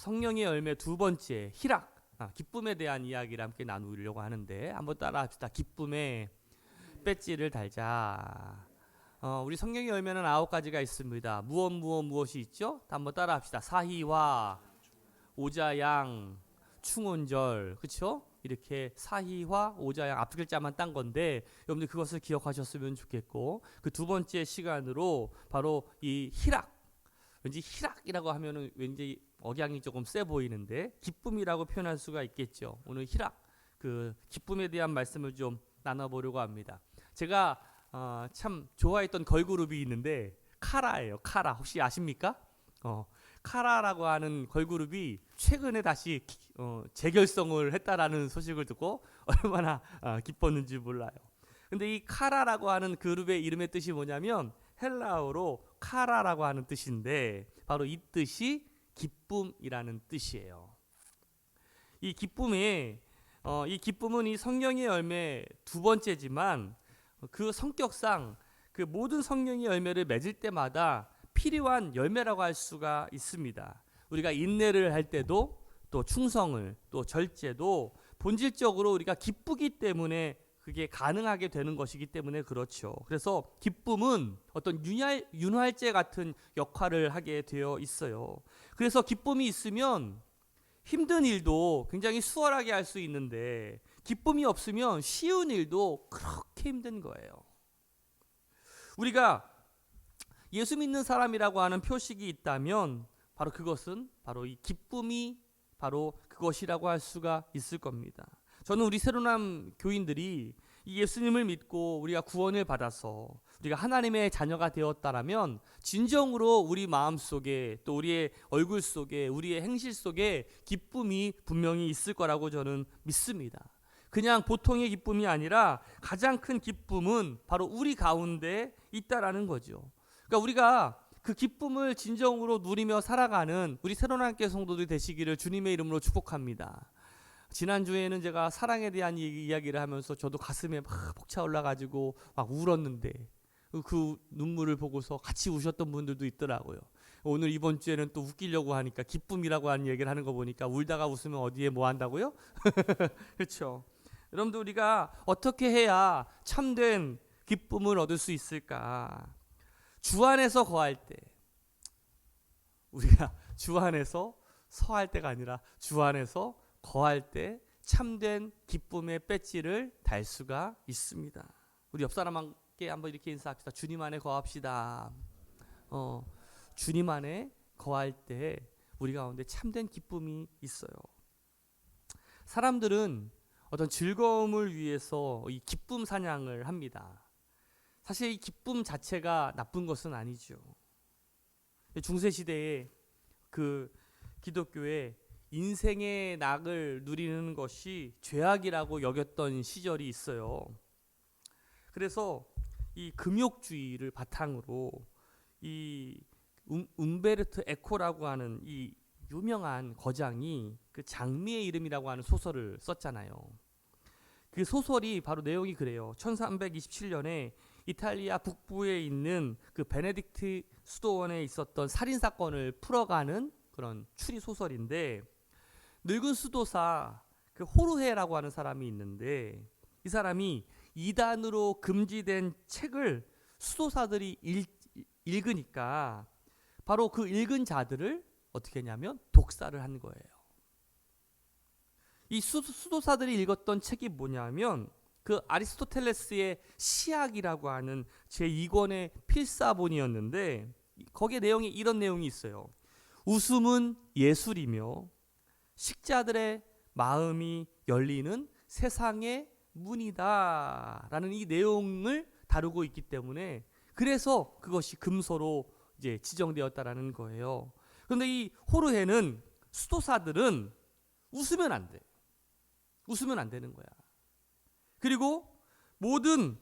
성령의 열매 두 번째 희락, 기쁨에 대한 이야기를 함께 나누려고 하는데 한번 따라합시다. 기쁨의 배지를 달자. 우리 성령의 열매는 9가지가 있습니다. 무엇이 있죠? 한번 따라합시다. 사희화, 오자양, 충혼절, 그렇죠? 이렇게 사희화, 오자양 앞 글자만 딴 건데 여러분들 그것을 기억하셨으면 좋겠고, 그 두 번째 시간으로 바로 이 희락. 왠지 희락이라고 하면은 왠지 억양이 조금 세 보이는데 기쁨이라고 표현할 수가 있겠죠. 오늘 희락, 그 기쁨에 대한 말씀을 좀 나눠보려고 합니다. 제가 참 좋아했던 걸그룹이 있는데 카라예요. 카라 혹시 아십니까? 카라라고 하는 걸그룹이 최근에 다시 재결성을 했다라는 소식을 듣고 얼마나 기뻤는지 몰라요. 근데 이 카라라고 하는 그룹의 이름의 뜻이 뭐냐면 헬라어로 카라라고 하는 뜻인데 바로 이 뜻이 기쁨이라는 뜻이에요. 이 기쁨은 이 성령의 열매 두 번째지만 그 성격상 그 모든 성령의 열매를 맺을 때마다 필요한 열매라고 할 수가 있습니다. 우리가 인내를 할 때도 또 충성을 또 절제도 본질적으로 우리가 기쁘기 때문에 그게 가능하게 되는 것이기 때문에 그렇죠. 그래서 기쁨은 어떤 윤활제 같은 역할을 하게 되어 있어요. 그래서 기쁨이 있으면 힘든 일도 굉장히 수월하게 할 수 있는데 기쁨이 없으면 쉬운 일도 그렇게 힘든 거예요. 우리가 예수 믿는 사람이라고 하는 표식이 있다면 바로 그것은 바로 이 기쁨이 바로 그것이라고 할 수가 있을 겁니다. 저는 우리 새로남 교인들이 이 예수님을 믿고 우리가 구원을 받아서 우리가 하나님의 자녀가 되었다라면 진정으로 우리 마음속에 또 우리의 얼굴 속에 우리의 행실 속에 기쁨이 분명히 있을 거라고 저는 믿습니다. 그냥 보통의 기쁨이 아니라 가장 큰 기쁨은 바로 우리 가운데 있다라는 거죠. 그러니까 우리가 그 기쁨을 진정으로 누리며 살아가는 우리 새로남교 성도들이 되시기를 주님의 이름으로 축복합니다. 지난주에는 제가 사랑에 대한 이야기를 하면서 저도 가슴에 막 벅차 올라가지고 막 울었는데 그 눈물을 보고서 같이 우셨던 분들도 있더라고요. 오늘 이번 주에는 또 웃기려고 하니까 기쁨이라고 하는 얘기를 하는 거 보니까 울다가 웃으면 어디에 뭐 한다고요? 그렇죠. 여러분들 우리가 어떻게 해야 참된 기쁨을 얻을 수 있을까? 주 안에서 거할 때 우리가 주 안에서 서할 때가 아니라 주 안에서 거할 때 참된 기쁨의 배지를 달 수가 있습니다. 우리 옆 사람께 한번 이렇게 인사합시다. 주님 안에 거합시다. 주님 안에 거할 때 우리 가운데 참된 기쁨이 있어요. 사람들은 어떤 즐거움을 위해서 이 기쁨 사냥을 합니다. 사실 이 기쁨 자체가 나쁜 것은 아니죠. 중세 시대에 그 기독교에 인생의 낙을 누리는 것이 죄악이라고 여겼던 시절이 있어요. 그래서 이 금욕주의를 바탕으로 이 움베르토 에코라고 하는 이 유명한 거장이 그 장미의 이름이라고 하는 소설을 썼잖아요. 그 소설이 바로 내용이 그래요. 1327년에 이탈리아 북부에 있는 그 베네딕트 수도원에 있었던 살인 사건을 풀어가는 그런 추리 소설인데, 늙은 수도사 그 호르헤라고 하는 사람이 있는데 이 사람이 이단으로 금지된 책을 수도사들이 읽으니까 바로 그 읽은 자들을 어떻게 했냐면 독살을 한 거예요. 이 수도사들이 읽었던 책이 뭐냐면 그 아리스토텔레스의 시학이라고 하는 제2권의 필사본이었는데 거기에 내용이 이런 내용이 있어요. 웃음은 예술이며 식자들의 마음이 열리는 세상의 문이다 라는 이 내용을 다루고 있기 때문에 그래서 그것이 금서로 이제 지정되었다라는 거예요. 그런데 이 호르헤는 수도사들은 웃으면 안 돼. 웃으면 안 되는 거야. 그리고 모든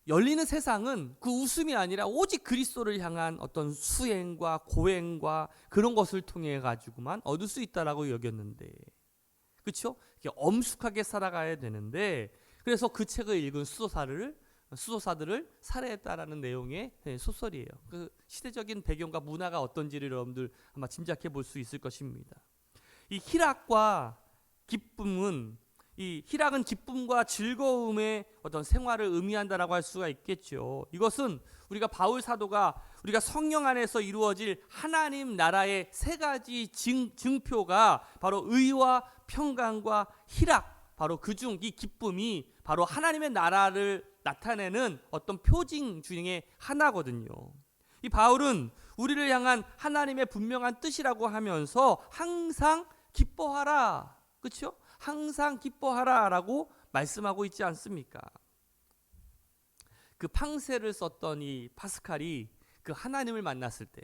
열리는 세상은 그 웃음이 아니라 오직 그리스도를 향한 어떤 수행과 고행과 그런 것을 통해 가지고만 얻을 수 있다라고 여겼는데, 그렇죠? 엄숙하게 살아가야 되는데, 그래서 그 책을 읽은 수도사를 수도사들을 살해했다라는 내용의 소설이에요. 그 시대적인 배경과 문화가 어떤지를 여러분들 아마 짐작해 볼 수 있을 것입니다. 이 희락과 기쁨은, 이 희락은 기쁨과 즐거움의 어떤 생활을 의미한다라고 할 수가 있겠죠. 이것은 우리가 바울 사도가 우리가 성령 안에서 이루어질 하나님 나라의 세 가지 증표가 바로 의와 평강과 희락, 바로 그중 이 기쁨이 바로 하나님의 나라를 나타내는 어떤 표징 중에 하나거든요. 이 바울은 우리를 향한 하나님의 분명한 뜻이라고 하면서 항상 기뻐하라, 그렇죠? 항상 기뻐하라라고 말씀하고 있지 않습니까? 그 팡세를 썼던 이 파스칼이 그 하나님을 만났을 때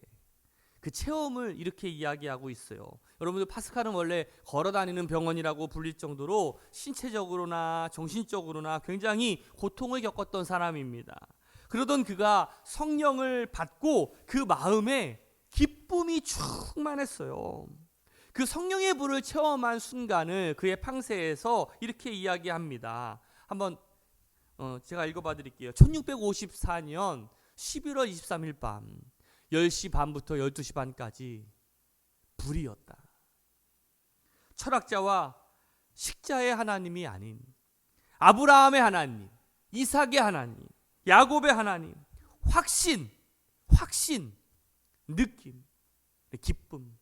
그 체험을 이렇게 이야기하고 있어요. 여러분들, 파스칼은 원래 걸어다니는 병원이라고 불릴 정도로 신체적으로나 정신적으로나 굉장히 고통을 겪었던 사람입니다. 그러던 그가 성령을 받고 그 마음에 기쁨이 충만했어요. 그 성령의 불을 체험한 순간을 그의 팡세에서 이렇게 이야기합니다. 한번 제가 읽어봐 드릴게요. 1654년 11월 23일 밤 10시 반부터 12시 반까지 불이었다. 철학자와 식자의 하나님이 아닌 아브라함의 하나님, 이삭의 하나님, 야곱의 하나님, 확신, 느낌, 기쁨,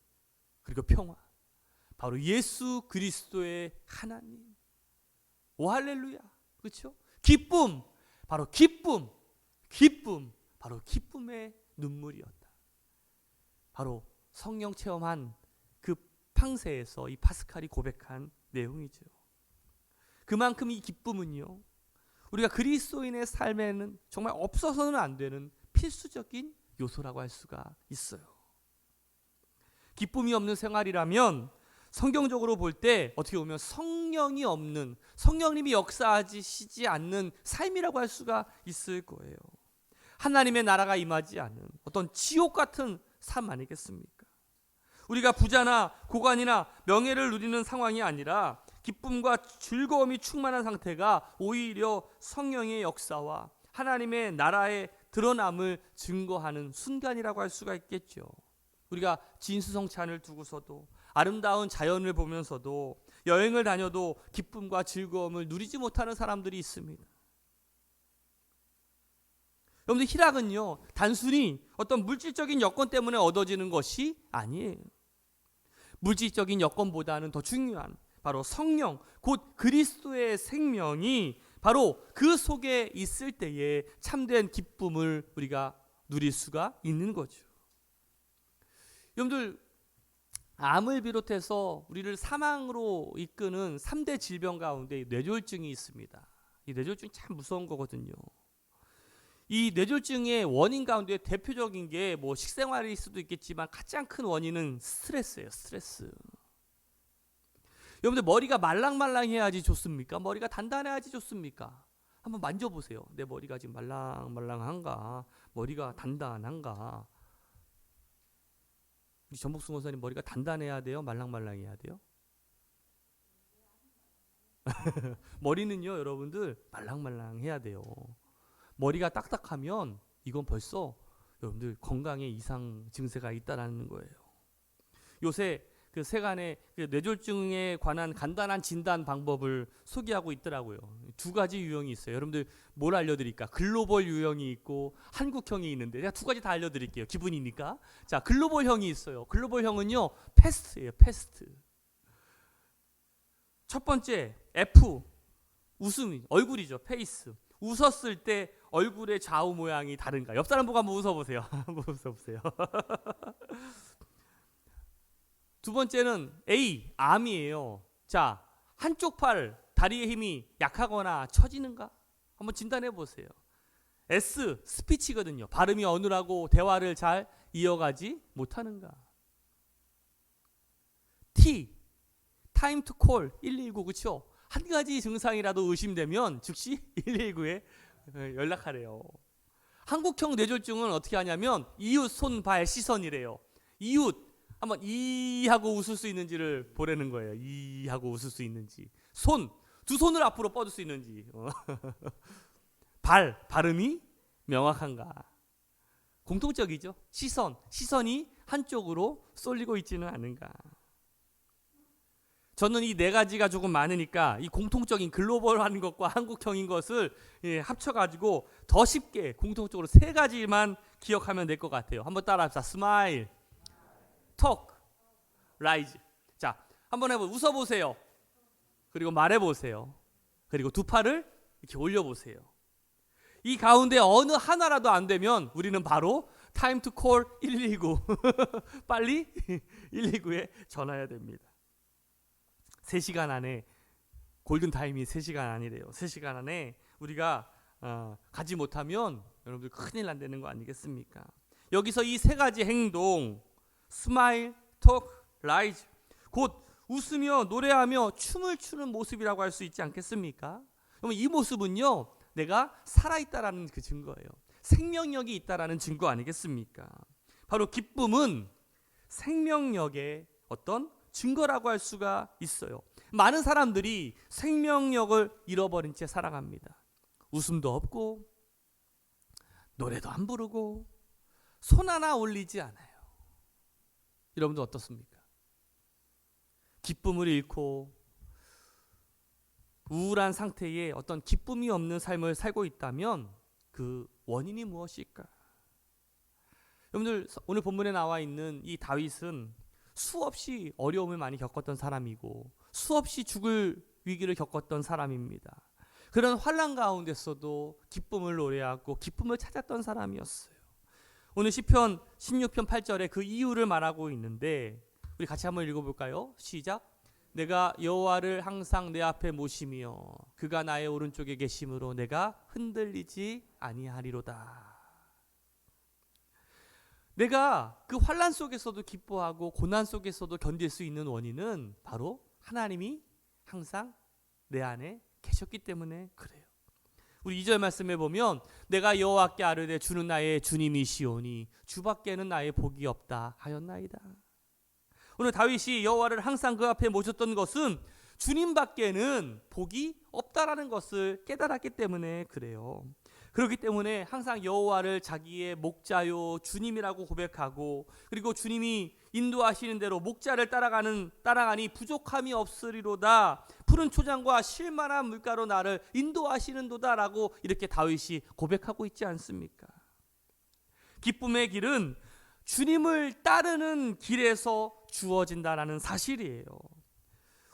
그리고 평화, 바로 예수 그리스도의 하나님. 오 할렐루야, 그렇죠? 기쁨, 바로 기쁨, 바로 기쁨의 눈물이었다. 바로 성령 체험한 그 팡세에서 이 파스칼이 고백한 내용이죠. 그만큼 이 기쁨은요, 우리가 그리스도인의 삶에는 정말 없어서는 안 되는 필수적인 요소라고 할 수가 있어요. 기쁨이 없는 생활이라면 성경적으로 볼 때 어떻게 보면 성령이 없는, 성령님이 역사하시지 않는 삶이라고 할 수가 있을 거예요. 하나님의 나라가 임하지 않은 어떤 지옥 같은 삶 아니겠습니까? 우리가 부자나 고관이나 명예를 누리는 상황이 아니라 기쁨과 즐거움이 충만한 상태가 오히려 성령의 역사와 하나님의 나라의 드러남을 증거하는 순간이라고 할 수가 있겠죠. 우리가 진수성찬을 두고서도, 아름다운 자연을 보면서도, 여행을 다녀도 기쁨과 즐거움을 누리지 못하는 사람들이 있습니다. 여러분들, 희락은요, 단순히 어떤 물질적인 여건 때문에 얻어지는 것이 아니에요. 물질적인 여건보다는 더 중요한 바로 성령, 곧 그리스도의 생명이 바로 그 속에 있을 때에 참된 기쁨을 우리가 누릴 수가 있는 거죠. 여러분들, 암을 비롯해서 우리를 사망으로 이끄는 3대 질병 가운데 뇌졸중이 있습니다. 이 뇌졸중이 참 무서운 거거든요. 이 뇌졸중의 원인 가운데 대표적인 게 뭐 식생활일 수도 있겠지만 가장 큰 원인은 스트레스예요. 스트레스. 여러분들, 머리가 말랑말랑해야지 좋습니까? 머리가 단단해야지 좋습니까? 한번 만져보세요. 내 머리가 지금 말랑말랑한가? 머리가 단단한가? 우리 전복승 원사님, 머리가 단단해야 돼요? 말랑말랑해야 돼요? 머리는요, 여러분들, 말랑말랑해야 돼요. 머리가 딱딱하면 이건 벌써 여러분들 건강에 이상 증세가 있다라는 거예요. 요새 그 세간의 그 뇌졸중에 관한 간단한 진단 방법을 소개하고 있더라고요. 두 가지 유형이 있어요. 여러분들, 뭘 알려드릴까? 글로벌 유형이 있고 한국형이 있는데 제가 두 가지 다 알려드릴게요. 기분이니까. 자, 글로벌형이 있어요. 글로벌형은요, 패스트예요. 패스트. 첫 번째, F, 웃음, 얼굴이죠. 페이스. 웃었을 때 얼굴의 좌우 모양이 다른가? 옆 사람 보고 한번 웃어보세요. 한번 웃어보세요. 두 번째는 A, 암이에요. 자, 한쪽 팔, 다리의 힘이 약하거나 처지는가? 한번 진단해 보세요. S, 스피치거든요. 발음이 어눌하고 대화를 잘 이어가지 못하는가? T, time to call 119, 그렇죠? 한 가지 증상이라도 의심되면 즉시 119에 연락하래요. 한국형 뇌졸중은 어떻게 하냐면 이웃, 손, 발, 시선이래요. 이웃, 한번 이 하고 웃을 수 있는지를 보라는 거예요. 이 하고 웃을 수 있는지. 손, 두 손을 앞으로 뻗을 수 있는지. 발음이 명확한가? 공통적이죠. 시선이 한쪽으로 쏠리고 있지는 않은가? 저는 이 네 가지가 조금 많으니까 이 공통적인 글로벌한 것과 한국형인 것을 합쳐가지고 더 쉽게 공통적으로 세 가지만 기억하면 될 것 같아요. 한번 따라합시다. 스마일, 톡, 라이즈. 자, 한번 웃어보세요. 그리고 말해보세요. 그리고 두 팔을 이렇게 올려보세요. 이 가운데 어느 하나라도 안 되면 우리는 바로 time to call 119 빨리 119에 전화해야 됩니다. 3시간 안에 골든타임이 3시간 아니래요. 3시간 안에 우리가 가지 못하면 여러분들 큰일 난다는 거 아니겠습니까? 여기서 이 세 가지 행동, 스마일, 톡, 라이즈, 곧 웃으며 노래하며 춤을 추는 모습이라고 할 수 있지 않겠습니까? 그러면 이 모습은요, 내가 살아있다라는 그 증거예요. 생명력이 있다라는 증거 아니겠습니까? 바로 기쁨은 생명력의 어떤 증거라고 할 수가 있어요. 많은 사람들이 생명력을 잃어버린 채 살아갑니다. 웃음도 없고 노래도 안 부르고 손 하나 올리지 않아요. 여러분들 어떻습니까? 기쁨을 잃고 우울한 상태에 어떤 기쁨이 없는 삶을 살고 있다면 그 원인이 무엇일까? 여러분들 오늘 본문에 나와 있는 이 다윗은 수없이 어려움을 많이 겪었던 사람이고 수없이 죽을 위기를 겪었던 사람입니다. 그런 환난 가운데서도 기쁨을 노래하고 기쁨을 찾았던 사람이었어요. 오늘 시편 16편 8절에 그 이유를 말하고 있는데 우리 같이 한번 읽어볼까요? 시작. 내가 여호와를 항상 내 앞에 모시며 그가 나의 오른쪽에 계심으로 내가 흔들리지 아니하리로다. 내가 그 환난 속에서도 기뻐하고 고난 속에서도 견딜 수 있는 원인은 바로 하나님이 항상 내 안에 계셨기 때문에 그래요. 우리 2절 말씀에 보면 내가 여호와께 아뢰되 주는 나의 주님이시오니 주밖에는 나의 복이 없다 하였나이다. 오늘 다윗이 여호와를 항상 그 앞에 모셨던 것은 주님밖에는 복이 없다라는 것을 깨달았기 때문에 그래요. 그렇기 때문에 항상 여호와를 자기의 목자요 주님이라고 고백하고 그리고 주님이 인도하시는 대로 목자를 따라가니 부족함이 없으리로다. 푸른 초장과 실만한 물가로 나를 인도하시는도다라고 이렇게 다윗이 고백하고 있지 않습니까? 기쁨의 길은 주님을 따르는 길에서 주어진다라는 사실이에요.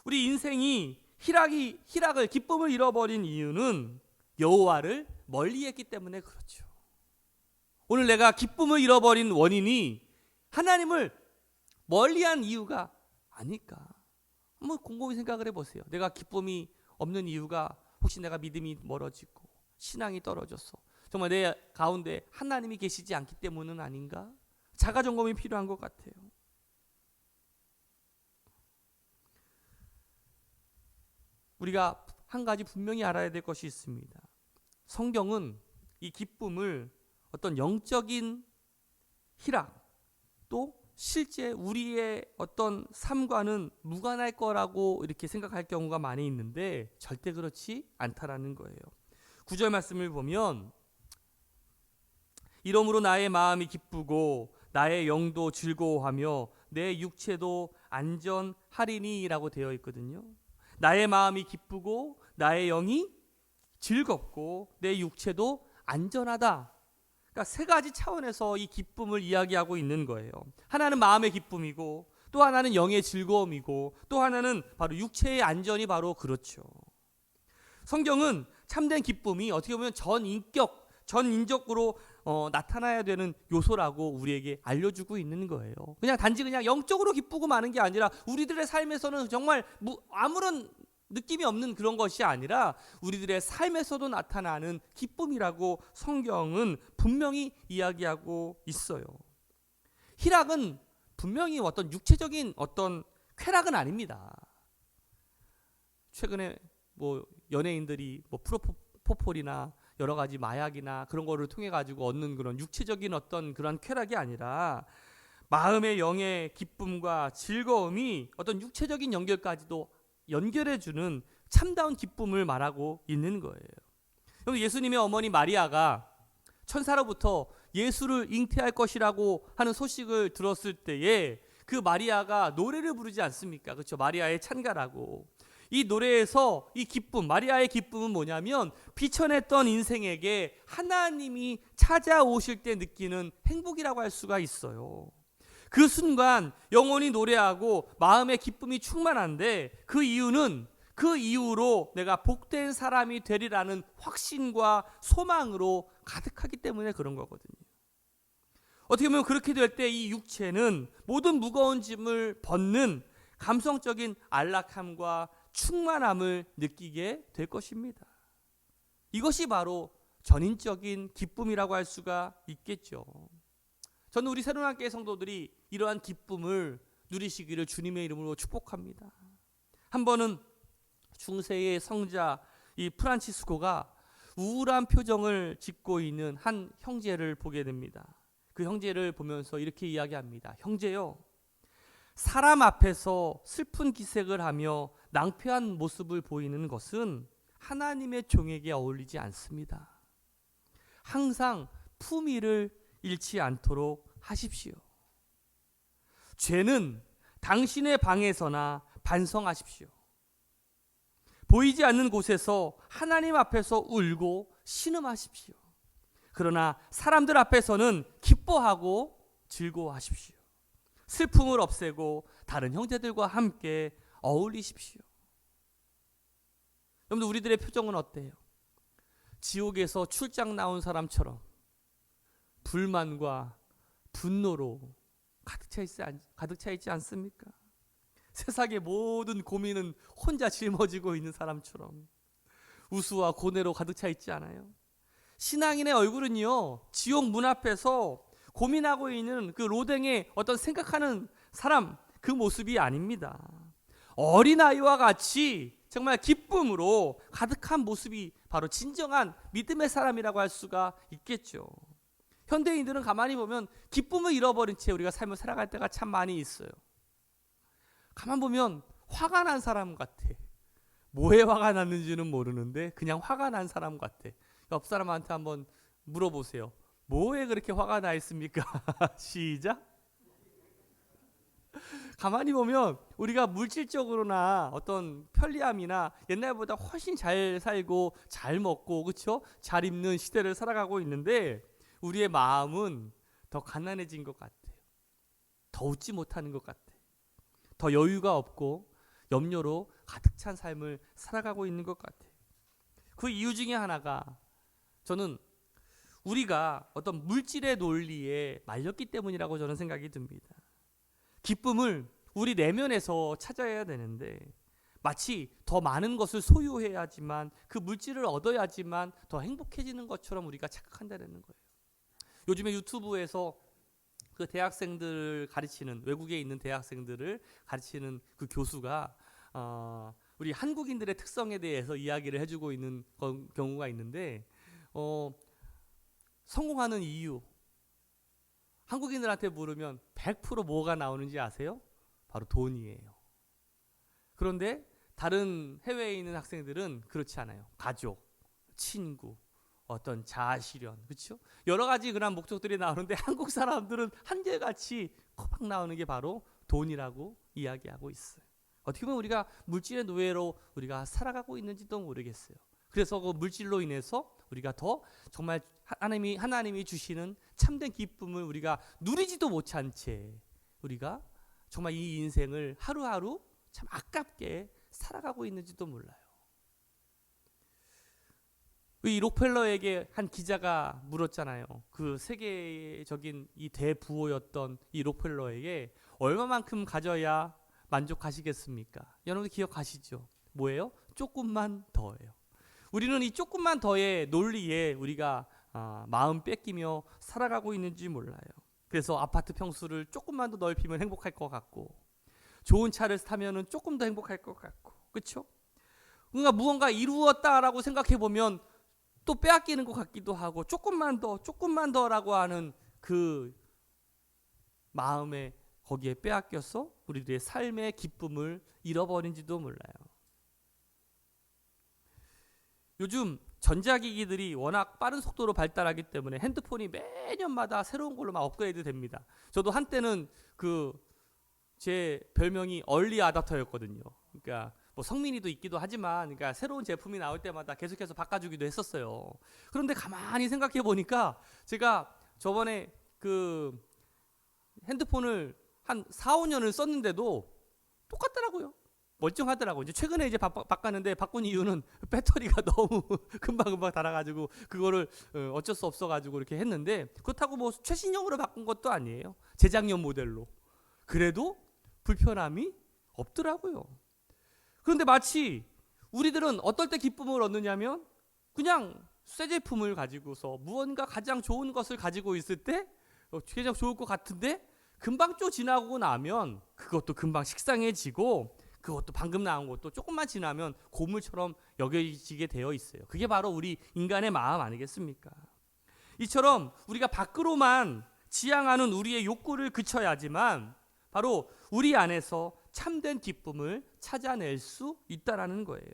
우리 인생이 희락을 기쁨을 잃어버린 이유는 여호와를 멀리했기 때문에 그렇죠. 오늘 내가 기쁨을 잃어버린 원인이 하나님을 멀리한 이유가 아닐까? 한번 곰곰이 생각을 해보세요. 내가 기쁨이 없는 이유가 혹시 내가 믿음이 멀어지고 신앙이 떨어져서 정말 내 가운데 하나님이 계시지 않기 때문은 아닌가? 자가점검이 필요한 것 같아요. 우리가 한 가지 분명히 알아야 될 것이 있습니다. 성경은 이 기쁨을 어떤 영적인 희락 또 실제 우리의 어떤 삶과는 무관할 거라고 이렇게 생각할 경우가 많이 있는데 절대 그렇지 않다라는 거예요. 9절 말씀을 보면 이러므로 나의 마음이 기쁘고 나의 영도 즐거워하며 내 육체도 안전하리니 라고 되어 있거든요. 나의 마음이 기쁘고 나의 영이 즐겁고 내 육체도 안전하다. 그러니까 세 가지 차원에서 이 기쁨을 이야기하고 있는 거예요. 하나는 마음의 기쁨이고 또 하나는 영의 즐거움이고 또 하나는 바로 육체의 안전이 바로 그렇죠. 성경은 참된 기쁨이 어떻게 보면 전인적으로 나타나야 되는 요소라고 우리에게 알려주고 있는 거예요. 단지 영적으로 기쁘고 마는 게 아니라 우리들의 삶에서는 정말 아무런 느낌이 없는 그런 것이 아니라 우리들의 삶에서도 나타나는 기쁨이라고 성경은 분명히 이야기하고 있어요. 희락은 분명히 어떤 육체적인 어떤 쾌락은 아닙니다. 최근에 연예인들이 프로포폴이나 여러 가지 마약이나 그런 거를 통해 가지고 얻는 그런 육체적인 어떤 그런 쾌락이 아니라 마음의 영의 기쁨과 즐거움이 어떤 육체적인 연결까지도 연결해주는 참다운 기쁨을 말하고 있는 거예요. 그럼 예수님의 어머니 마리아가 천사로부터 예수를 잉태할 것이라고 하는 소식을 들었을 때에 그 마리아가 노래를 부르지 않습니까? 그렇죠? 마리아의 찬가라고. 이 노래에서 이 기쁨, 마리아의 기쁨은 뭐냐면 비천했던 인생에게 하나님이 찾아오실 때 느끼는 행복이라고 할 수가 있어요. 그 순간 영혼이 노래하고 마음의 기쁨이 충만한데 그 이유는 그 이후로 내가 복된 사람이 되리라는 확신과 소망으로 가득하기 때문에 그런 거거든요. 어떻게 보면 그렇게 될 때 이 육체는 모든 무거운 짐을 벗는 감성적인 안락함과 충만함을 느끼게 될 것입니다. 이것이 바로 전인적인 기쁨이라고 할 수가 있겠죠. 저는 우리 새로운학교의 성도들이 이러한 기쁨을 누리시기를 주님의 이름으로 축복합니다. 한 번은 중세의 성자 이 프란치스코가 우울한 표정을 짓고 있는 한 형제를 보게 됩니다. 그 형제를 보면서 이렇게 이야기합니다. 형제요, 사람 앞에서 슬픈 기색을 하며 낭패한 모습을 보이는 것은 하나님의 종에게 어울리지 않습니다. 항상 품위를 잃지 않도록 하십시오. 죄는 당신의 방에서나 반성하십시오. 보이지 않는 곳에서 하나님 앞에서 울고 신음하십시오. 그러나 사람들 앞에서는 기뻐하고 즐거워하십시오. 슬픔을 없애고 다른 형제들과 함께 어울리십시오. 여러분들, 우리들의 표정은 어때요? 지옥에서 출장 나온 사람처럼 불만과 분노로 가득 차 있지 않습니까? 세상의 모든 고민은 혼자 짊어지고 있는 사람처럼 우수와 고뇌로 가득 차 있지 않아요? 신앙인의 얼굴은요, 지옥 문 앞에서 고민하고 있는 그 로댕의 어떤 생각하는 사람, 그 모습이 아닙니다. 어린아이와 같이 정말 기쁨으로 가득한 모습이 바로 진정한 믿음의 사람이라고 할 수가 있겠죠. 현대인들은 가만히 보면 기쁨을 잃어버린 채 우리가 삶을 살아갈 때가 참 많이 있어요. 가만 보면 화가 난 사람 같아. 뭐에 화가 났는지는 모르는데 그냥 화가 난 사람 같아. 옆 사람한테 한번 물어보세요. 뭐에 그렇게 화가 나 있습니까? 시작. 가만히 보면 우리가 물질적으로나 어떤 편리함이나 옛날보다 훨씬 잘 살고 잘 먹고, 그렇죠? 잘 입는 시대를 살아가고 있는데 우리의 마음은 더 가난해진 것 같아요. 더 웃지 못하는 것 같아요. 더 여유가 없고 염려로 가득 찬 삶을 살아가고 있는 것 같아요. 그 이유 중에 하나가 저는 우리가 어떤 물질의 논리에 말렸기 때문이라고 저는 생각이 듭니다. 기쁨을 우리 내면에서 찾아야 되는데 마치 더 많은 것을 소유해야지만 그 물질을 얻어야지만 더 행복해지는 것처럼 우리가 착각한다는 거예요. 요즘에 유튜브에서 그 대학생들을 가르치는, 외국에 있는 대학생들을 가르치는 그 교수가 우리 한국인들의 특성에 대해서 이야기를 해주고 있는 경우가 있는데 성공하는 이유, 한국인들한테 물으면 100% 뭐가 나오는지 아세요? 바로 돈이에요. 그런데 다른 해외에 있는 학생들은 그렇지 않아요. 가족, 친구, 어떤 자아실현, 그렇죠? 여러 가지 그런 목적들이 나오는데 한국 사람들은 한결같이 코박 나오는 게 바로 돈이라고 이야기하고 있어요. 어떻게 보면 우리가 물질의 노예로 우리가 살아가고 있는지도 모르겠어요. 그래서 그 물질로 인해서 우리가 더 정말 하나님이 주시는 참된 기쁨을 우리가 누리지도 못한 채 우리가 정말 이 인생을 하루하루 참 아깝게 살아가고 있는지도 몰라요. 이 록펠러에게 한 기자가 물었잖아요. 그 세계적인 이 대부호였던 이 록펠러에게 얼마만큼 가져야 만족하시겠습니까? 여러분들 기억하시죠? 뭐예요? 조금만 더예요. 우리는 이 조금만 더의 논리에 우리가 마음 뺏기며 살아가고 있는지 몰라요. 그래서 아파트 평수를 조금만 더 넓히면 행복할 것 같고, 좋은 차를 타면은 조금 더 행복할 것 같고, 그렇죠? 그러니까 무언가 이루었다라고 생각해 보면 또 빼앗기는 것 같기도 하고, 조금만 더라고 하는 그 마음에 거기에 빼앗겨서 우리들의 삶의 기쁨을 잃어버린지도 몰라요. 요즘 전자기기들이 워낙 빠른 속도로 발달하기 때문에 핸드폰이 매년마다 새로운 걸로 막 업그레이드 됩니다. 저도 한때는 제 별명이 얼리 아답터였거든요. 그러니까 뭐 성민이도 있기도 하지만, 그러니까 새로운 제품이 나올 때마다 계속해서 바꿔주기도 했었어요. 그런데 가만히 생각해 보니까 제가 저번에 핸드폰을 한 4, 5년을 썼는데도 똑같더라고요. 멀쩡하더라고요. 이제 최근에 이제 바꿨는데, 바꾼 이유는 배터리가 너무 금방금방 닳아가지고 그거를 어쩔 수 없어가지고 이렇게 했는데, 그렇다고 뭐 최신형으로 바꾼 것도 아니에요. 재작년 모델로. 그래도 불편함이 없더라고요. 그런데 마치 우리들은 어떨 때 기쁨을 얻느냐면, 그냥 새 제품을 가지고서 무언가 가장 좋은 것을 가지고 있을 때 가장 좋을 것 같은데, 금방 좀 지나고 나면 그것도 금방 식상해지고, 그것도 방금 나온 것도 조금만 지나면 고물처럼 여겨지게 되어 있어요. 그게 바로 우리 인간의 마음 아니겠습니까? 이처럼 우리가 밖으로만 지향하는 우리의 욕구를 그쳐야지만 바로 우리 안에서 참된 기쁨을 찾아낼 수 있다라는 거예요.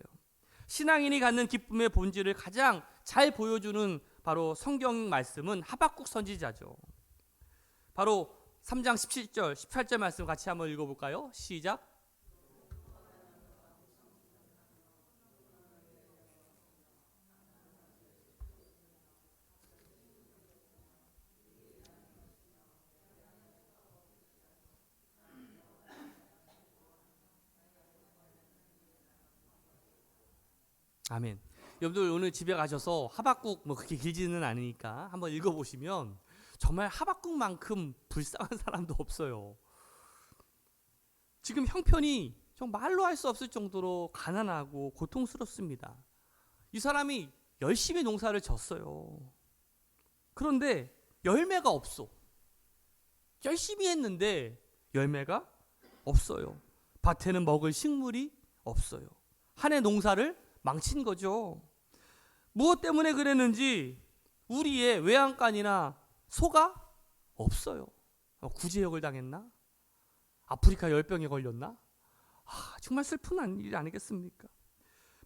신앙인이 갖는 기쁨의 본질을 가장 잘 보여주는 바로 성경 말씀은 하박국 선지자죠. 바로 3장 17절, 18절 말씀 같이 한번 읽어볼까요? 시작. 아멘. 여러분들 오늘 집에 가셔서 하박국 뭐 그렇게 길지는 않으니까 한번 읽어보시면 정말 하박국만큼 불쌍한 사람도 없어요. 지금 형편이 정말 말로 할 수 없을 정도로 가난하고 고통스럽습니다. 이 사람이 열심히 농사를 졌어요. 그런데 열매가 없어. 열심히 했는데 열매가 없어요. 밭에는 먹을 식물이 없어요. 한 해 농사를 망친 거죠. 무엇 때문에 그랬는지 우리의 외양간이나 소가 없어요. 구제역을 당했나? 아프리카 열병에 걸렸나? 정말 슬픈 일 아니겠습니까?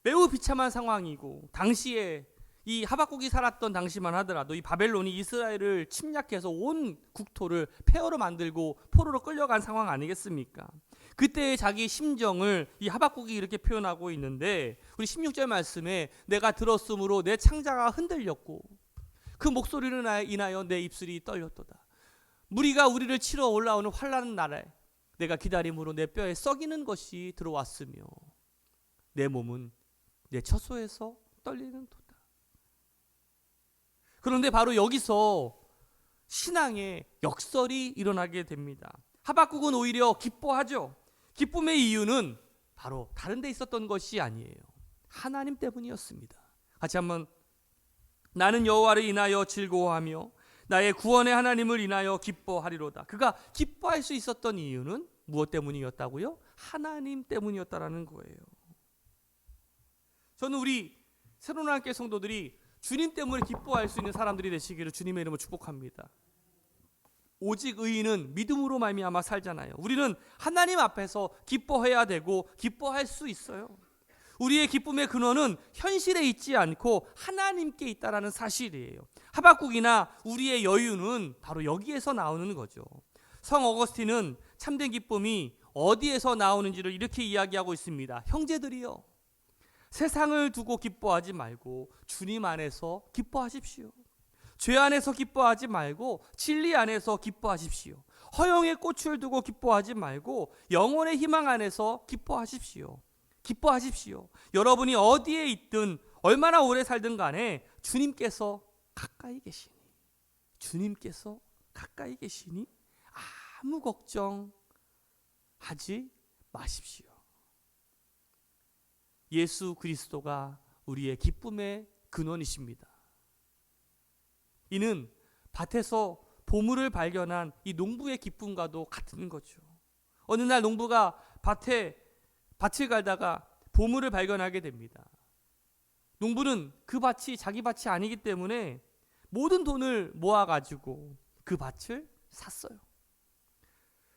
매우 비참한 상황이고, 당시에 이 하박국이 살았던 당시만 하더라도 이 바벨론이 이스라엘을 침략해서 온 국토를 폐허로 만들고 포로로 끌려간 상황 아니겠습니까? 그때의 자기 심정을 이 하박국이 이렇게 표현하고 있는데, 우리 16절 말씀에 내가 들었으므로 내 창자가 흔들렸고 그 목소리를 인하여 내 입술이 떨렸도다. 무리가 우리를 치러 올라오는 환난 날에 내가 기다림으로 내 뼈에 썩이는 것이 들어왔으며 내 몸은 내 처소에서 떨리는 도다. 그런데 바로 여기서 신앙의 역설이 일어나게 됩니다. 하박국은 오히려 기뻐하죠. 기쁨의 이유는 바로 다른 데 있었던 것이 아니에요. 하나님 때문이었습니다. 같이 한번, 나는 여호와를 인하여 즐거워하며 나의 구원의 하나님을 인하여 기뻐하리로다. 그가 기뻐할 수 있었던 이유는 무엇 때문이었다고요? 하나님 때문이었다라는 거예요. 저는 우리 새로운 함께 성도들이 주님 때문에 기뻐할 수 있는 사람들이 되시기를 주님의 이름으로 축복합니다. 오직 의인은 믿음으로 말미암아 살잖아요. 우리는 하나님 앞에서 기뻐해야 되고 기뻐할 수 있어요. 우리의 기쁨의 근원은 현실에 있지 않고 하나님께 있다라는 사실이에요. 하박국이나 우리의 여유는 바로 여기에서 나오는 거죠. 성 어거스틴은 참된 기쁨이 어디에서 나오는지를 이렇게 이야기하고 있습니다. 형제들이여, 세상을 두고 기뻐하지 말고 주님 안에서 기뻐하십시오. 죄 안에서 기뻐하지 말고 진리 안에서 기뻐하십시오. 허영의 꽃을 두고 기뻐하지 말고 영혼의 희망 안에서 기뻐하십시오. 기뻐하십시오. 여러분이 어디에 있든 얼마나 오래 살든 간에 주님께서 가까이 계시니, 주님께서 가까이 계시니 아무 걱정하지 마십시오. 예수 그리스도가 우리의 기쁨의 근원이십니다. 이는 밭에서 보물을 발견한 이 농부의 기쁨과도 같은 거죠. 어느 날 농부가 밭을 갈다가 보물을 발견하게 됩니다. 농부는 그 밭이 자기 밭이 아니기 때문에 모든 돈을 모아가지고 그 밭을 샀어요.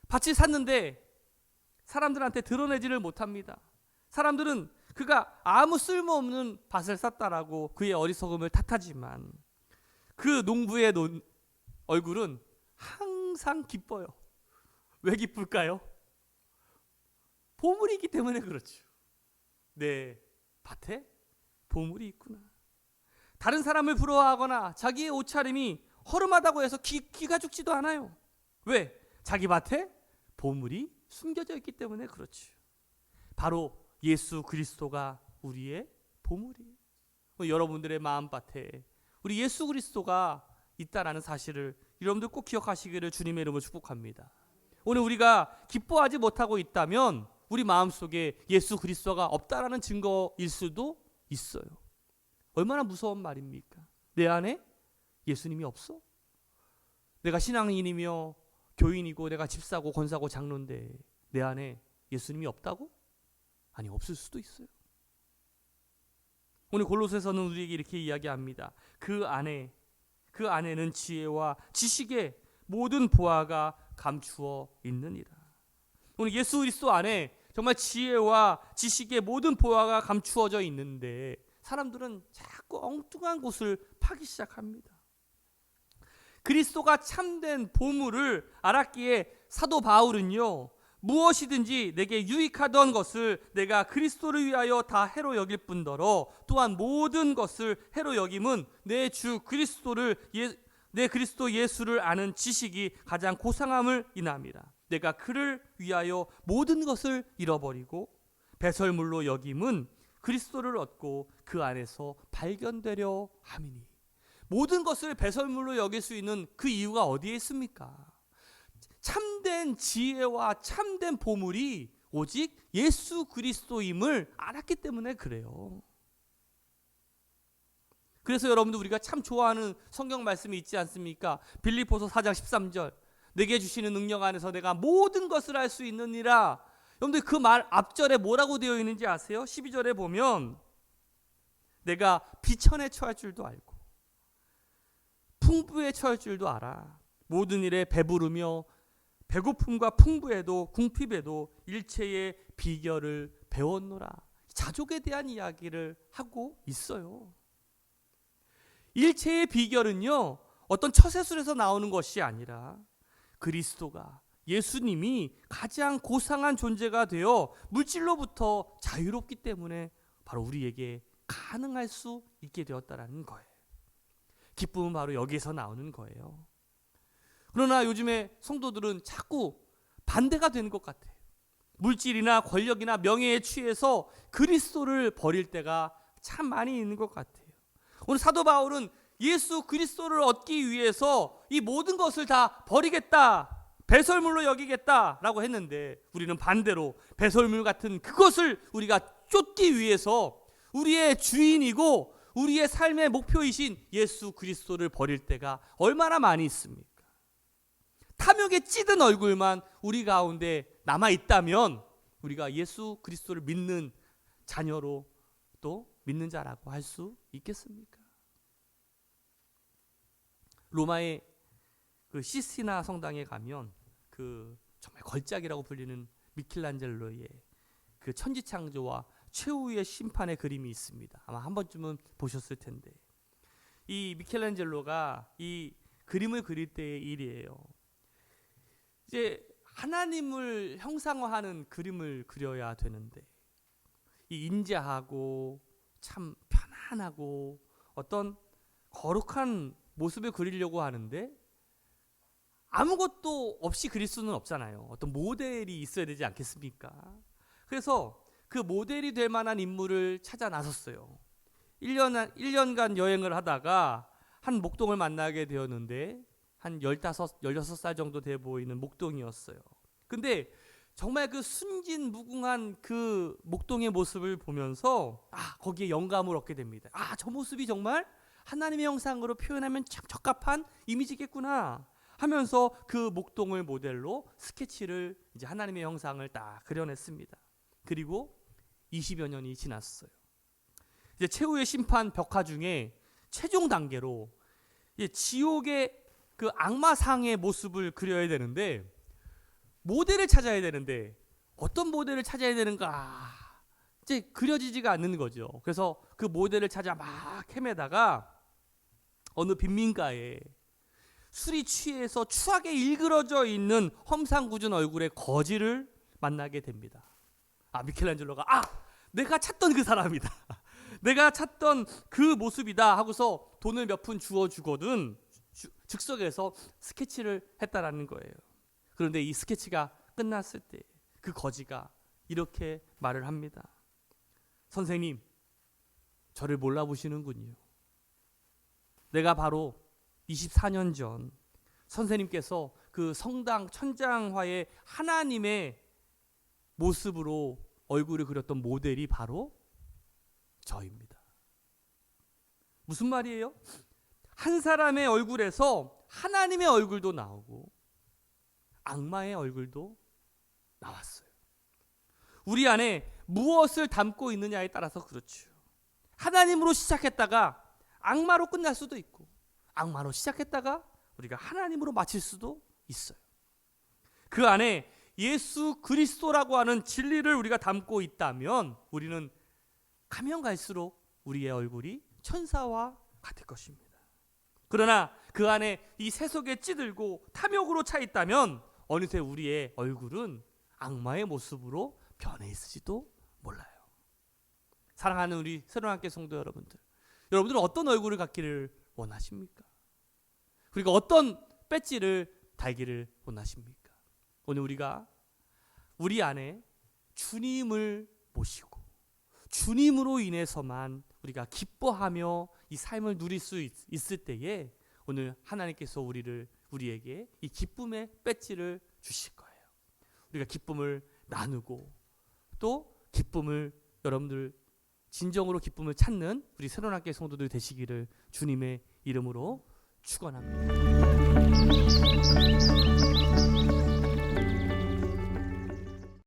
밭을 샀는데 사람들한테 드러내지를 못합니다. 사람들은 그가 아무 쓸모없는 밭을 샀다라고 그의 어리석음을 탓하지만 그 농부의 얼굴은 항상 기뻐요. 왜 기쁠까요? 보물이 있기 때문에 그렇죠. 내 밭에 보물이 있구나. 다른 사람을 부러워하거나 자기의 옷차림이 허름하다고 해서 기가 죽지도 않아요. 왜? 자기 밭에 보물이 숨겨져 있기 때문에 그렇죠. 바로 예수 그리스도가 우리의 보물이에요. 여러분들의 마음밭에 우리 예수 그리스도가 있다라는 사실을 여러분들 꼭 기억하시기를 주님의 이름으로 축복합니다. 오늘 우리가 기뻐하지 못하고 있다면 우리 마음속에 예수 그리스도가 없다라는 증거일 수도 있어요. 얼마나 무서운 말입니까? 내 안에 예수님이 없어? 내가 신앙인이며 교인이고 내가 집사고 권사고 장로인데 내 안에 예수님이 없다고? 아니, 없을 수도 있어요. 오늘 골로새서는 우리에게 이렇게 이야기합니다. 그 안에는 지혜와 지식의 모든 보화가 감추어 있느니라. 오늘 예수 그리스도 안에 정말 지혜와 지식의 모든 보화가 감추어져 있는데 사람들은 자꾸 엉뚱한 곳을 파기 시작합니다. 그리스도가 참된 보물을 알았기에 사도 바울은요, 무엇이든지 내게 유익하던 것을 내가 그리스도를 위하여 다 해로 여길 뿐더러 또한 모든 것을 해로 여김은 내 주 그리스도를 내 그리스도 예수를 아는 지식이 가장 고상함을 인함이라. 내가 그를 위하여 모든 것을 잃어버리고 배설물로 여김은 그리스도를 얻고 그 안에서 발견되려 함이니. 모든 것을 배설물로 여길 수 있는 그 이유가 어디에 있습니까? 참된 지혜와 참된 보물이 오직 예수 그리스도임을 알았기 때문에 그래요. 그래서 여러분들 우리가 참 좋아하는 성경 말씀이 있지 않습니까? 빌립보서 4장 13절 내게 주시는 능력 안에서 내가 모든 것을 할 수 있느니라. 여러분들 그 말 앞절에 뭐라고 되어 있는지 아세요? 12절에 보면 내가 비천에 처할 줄도 알고 풍부에 처할 줄도 알아. 모든 일에 배부르며 배고픔과 풍부에도 궁핍에도 일체의 비결을 배웠노라. 자족에 대한 이야기를 하고 있어요. 일체의 비결은요, 어떤 처세술에서 나오는 것이 아니라 그리스도가, 예수님이 가장 고상한 존재가 되어 물질로부터 자유롭기 때문에 바로 우리에게 가능할 수 있게 되었다라는 거예요. 기쁨은 바로 여기에서 나오는 거예요. 그러나 요즘에 성도들은 자꾸 반대가 되는 것 같아요. 물질이나 권력이나 명예에 취해서 그리스도를 버릴 때가 참 많이 있는 것 같아요. 오늘 사도 바울은 예수 그리스도를 얻기 위해서 이 모든 것을 다 버리겠다, 배설물로 여기겠다라고 했는데 우리는 반대로 배설물 같은 그것을 우리가 쫓기 위해서 우리의 주인이고 우리의 삶의 목표이신 예수 그리스도를 버릴 때가 얼마나 많이 있습니까? 탐욕에 찌든 얼굴만 우리 가운데 남아있다면 우리가 예수 그리스도를 믿는 자녀로 또 믿는 자라고 할 수 있겠습니까? 로마의 그 시스티나 성당에 가면 그 정말 걸작이라고 불리는 미켈란젤로의 그 천지창조와 최후의 심판의 그림이 있습니다. 아마 한 번쯤은 보셨을 텐데 이 미켈란젤로가 이 그림을 그릴 때의 일이에요. 이제 하나님을 형상화하는 그림을 그려야 되는데 이 인자하고 참 편안하고 어떤 거룩한 모습을 그리려고 하는데 아무것도 없이 그릴 수는 없잖아요. 어떤 모델이 있어야 되지 않겠습니까? 그래서 그 모델이 될 만한 인물을 찾아 나섰어요. 1년간 여행을 하다가 한 목동을 만나게 되었는데 한 16살 정도 돼 보이는 목동이었어요. 근데 정말 그 순진무궁한 그 목동의 모습을 보면서 거기에 영감을 얻게 됩니다. 저 모습이 정말 하나님의 형상으로 표현하면 참 적합한 이미지겠구나 하면서 그 목동을 모델로 스케치를 이제 하나님의 형상을 딱 그려냈습니다. 그리고 20여 년이 지났어요. 이제 최후의 심판 벽화 중에 최종 단계로 이제 지옥의 그 악마상의 모습을 그려야 되는데 모델을 찾아야 되는데 어떤 모델을 찾아야 되는가 이제 그려지지가 않는 거죠. 그래서 그 모델을 찾아 막 헤매다가 어느 빈민가에 술이 취해서 추하게 일그러져 있는 험상궂은 얼굴의 거지를 만나게 됩니다. 미켈란젤로가 내가 찾던 그 사람이다. 내가 찾던 그 모습이다 하고서 돈을 몇 푼 주어주거든 즉석에서 스케치를 했다라는 거예요. 그런데 이 스케치가 끝났을 때 그 거지가 이렇게 말을 합니다. 선생님, 저를 몰라보시는군요. 내가 바로 24년 전 선생님께서 그 성당 천장화에 하나님의 모습으로 얼굴을 그렸던 모델이 바로 저입니다. 무슨 말이에요? 한 사람의 얼굴에서 하나님의 얼굴도 나오고 악마의 얼굴도 나왔어요. 우리 안에 무엇을 담고 있느냐에 따라서 그렇죠. 하나님으로 시작했다가 악마로 끝날 수도 있고 악마로 시작했다가 우리가 하나님으로 마칠 수도 있어요. 그 안에 예수 그리스도라고 하는 진리를 우리가 담고 있다면 우리는 가면 갈수록 우리의 얼굴이 천사와 같을 것입니다. 그러나 그 안에 이 세속에 찌들고 탐욕으로 차 있다면 어느새 우리의 얼굴은 악마의 모습으로 변해 있을지도 몰라요. 사랑하는 우리 새로운학교 성도 여러분들, 여러분들은 어떤 얼굴을 갖기를 원하십니까? 그리고 어떤 배지를 달기를 원하십니까? 오늘 우리가 우리 안에 주님을 모시고 주님으로 인해서만 우리가 기뻐하며 이 삶을 누릴 수 있을 때에 오늘 하나님께서 우리에게 이 기쁨의 배지를 주실 거예요. 우리가 기쁨을 나누고 또 기쁨을 여러분들 진정으로 기쁨을 찾는 우리 새로운 학교의 성도들 되시기를 주님의 이름으로 축원합니다.